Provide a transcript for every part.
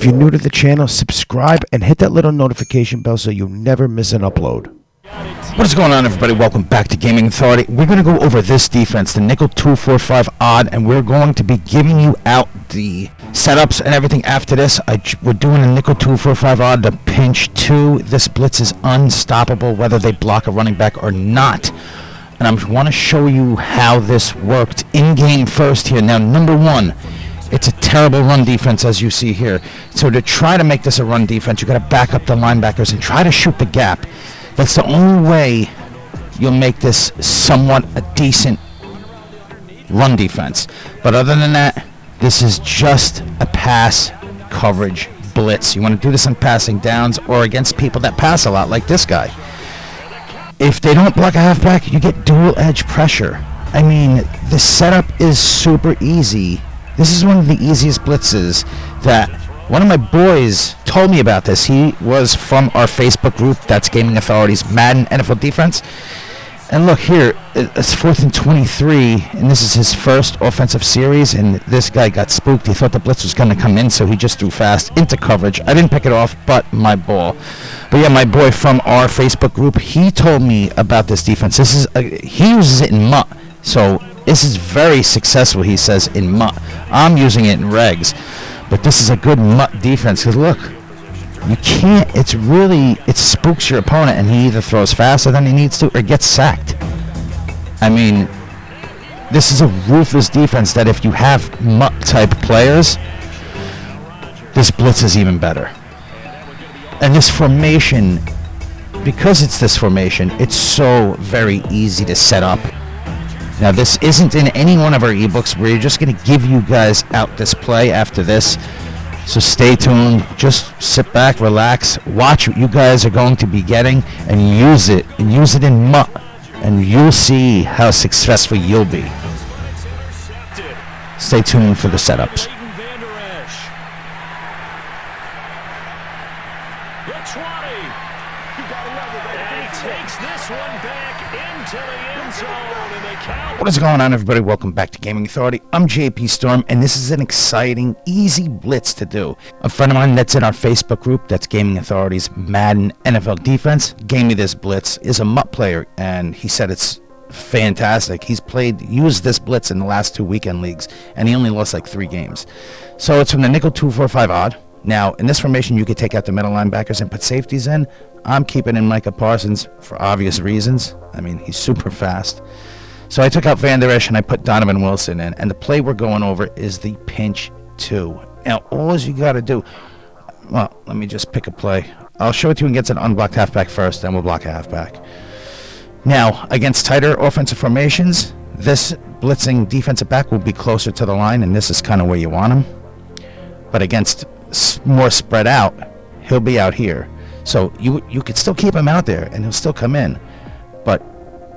If you're new to the channel, subscribe and hit that little notification bell so you'll never miss an upload. What is going on, everybody? Welcome back to Gaming Authority. We're going to go over this defense, the nickel 245 odd, and we're going to be giving you out the setups and everything after this. We're doing a nickel 245 odd to pinch 2. This blitz is unstoppable whether they block a running back or not. And I want to show you how this worked in-game first here. Now, number one, it's a terrible run defense, as you see here. So to try to make this a run defense, you got to back up the linebackers and try to shoot the gap. That's the only way you'll make this somewhat a decent run defense. But other than that, this is just a pass coverage blitz. You want to do this on passing downs or against people that pass a lot, like this guy. If they don't block a halfback, you get dual edge pressure. I mean, the setup is super easy. This is one of the easiest blitzes that one of my boys told me about this. He was from our Facebook group, that's Gaming Authority's Madden NFL Defense. And look here, it's 4th and 23, and this is his first offensive series, and this guy got spooked. He thought the blitz was going to come in, so he just threw fast into coverage. I didn't pick it off, but my ball. But yeah, my boy from our Facebook group, he told me about this defense. He uses it in MUT, so this is very successful, he says, in MUT. I'm using it in regs. But this is a good MUT defense, because look, you can't, it spooks your opponent, and he either throws faster than he needs to or gets sacked. I mean, this is a ruthless defense that if you have MUT type players, this blitz is even better. And this formation, because it's this formation, it's so very easy to set up. Now, this isn't in any one of our ebooks. We're just going to give you guys out this play after this. So stay tuned. Just sit back, relax, watch what you guys are going to be getting, and use it. And use it in MUT. And you'll see how successful you'll be. Stay tuned for the setups. What is going on, everybody? Welcome back to Gaming Authority. I'm JP Storm, and this is an exciting, easy blitz to do. A friend of mine that's in our Facebook group, that's Gaming Authority's Madden NFL Defense, gave me this blitz. Is a MUT player, and he said it's fantastic. He's used this blitz in the last 2 weekend leagues, and he only lost like 3 games. So it's from the nickel 245 odd. Now, in this formation, you could take out the middle linebackers and put safeties in. I'm keeping in Micah Parsons for obvious reasons. I mean, he's super fast. So I took out Van Der Esch and I put Donovan Wilson in. And the play we're going over is the pinch 2. Now, all you got to do, well, let me just pick a play. I'll show it to you against an unblocked halfback first, then we'll block a halfback. Now, against tighter offensive formations, this blitzing defensive back will be closer to the line, and this is kind of where you want him. But against more spread out, he'll be out here. So you could still keep him out there, and he'll still come in. But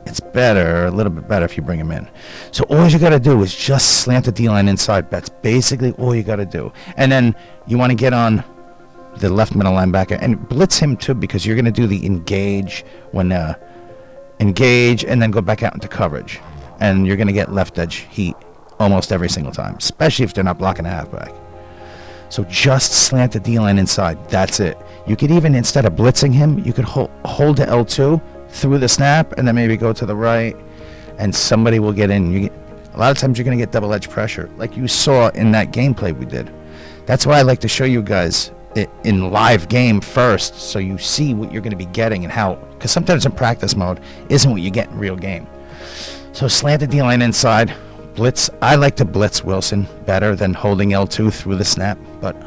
it's better, a little bit better if you bring him in. So all you got to do is just slant the D-line inside. That's basically all you got to do. And then you want to get on the left middle linebacker and blitz him too, because you're going to do the engage and then go back out into coverage. And you're going to get left edge heat almost every single time, especially if they're not blocking a halfback. So just slant the D-line inside. That's it. You could even, instead of blitzing him, you could hold the L2 through the snap and then maybe go to the right and somebody will get in. A lot of times you're going to get double edge pressure like you saw in that gameplay we did. That's why I like to show you guys it in live game first, so you see what you're going to be getting and how, because sometimes in practice mode isn't what you get in real game. So slant the D-line inside, blitz. I like to blitz Wilson better than holding L2 through the snap, but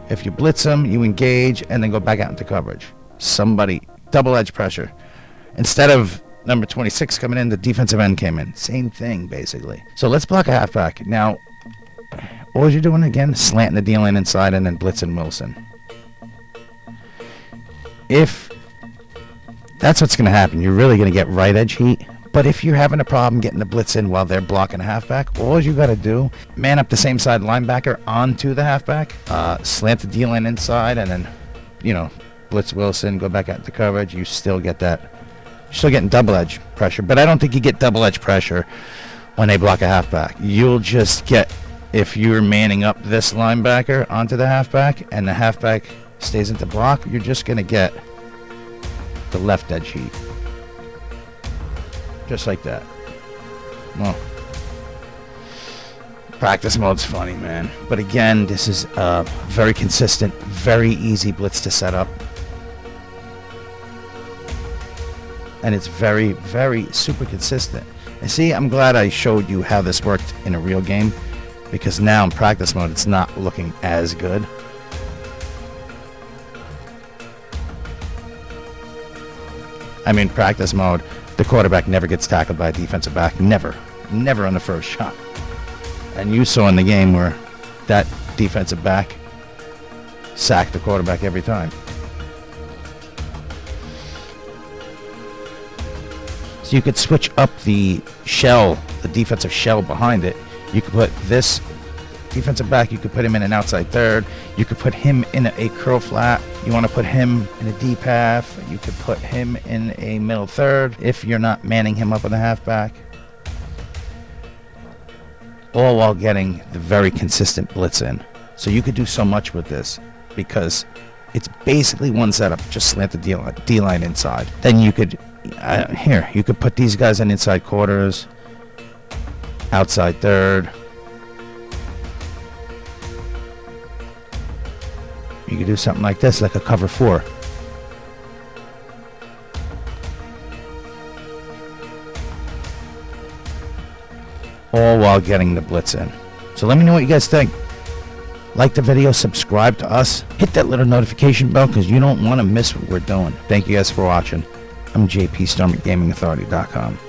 if you blitz him, you engage and then go back out into coverage. Somebody double edge pressure. Instead of number 26 coming in, the defensive end came in. Same thing, basically. So let's block a halfback. Now, all you're doing again, slanting the D-line inside and then blitzing Wilson. If that's what's going to happen, you're really going to get right edge heat. But if you're having a problem getting the blitz in while they're blocking a halfback, all you got to do, man up the same side linebacker onto the halfback, slant the D-line inside, and then, blitz Wilson, go back out into coverage. You still get that. You're still getting double edge pressure, but I don't think you get double edge pressure when they block a halfback. You'll just get if you're manning up this linebacker onto the halfback and the halfback stays into block, you're just going to get the left edge heat. Just like that. Well, practice mode's funny, man. But again, this is very consistent, very easy blitz to set up. And it's very, very super consistent. And see, I'm glad I showed you how this worked in a real game, because now in practice mode, it's not looking as good. I mean, practice mode, the quarterback never gets tackled by a defensive back. Never. Never on the first shot. And you saw in the game where that defensive back sacked the quarterback every time. So you could switch up the shell, the defensive shell behind it. You could put this defensive back, you could put him in an outside third. You could put him in a curl flat. You want to put him in a deep half. You could put him in a middle third if you're not manning him up with a halfback. All while getting the very consistent blitz in. So you could do so much with this because it's basically one setup. Just slant the D-line inside. Then you could, you could put these guys in inside quarters, outside third. You could do something like this, like a cover 4. All while getting the blitz in. So let me know what you guys think. Like the video, subscribe to us, hit that little notification bell because you don't want to miss what we're doing. Thank you guys for watching. I'm JP Storm at GamingAuthority.com.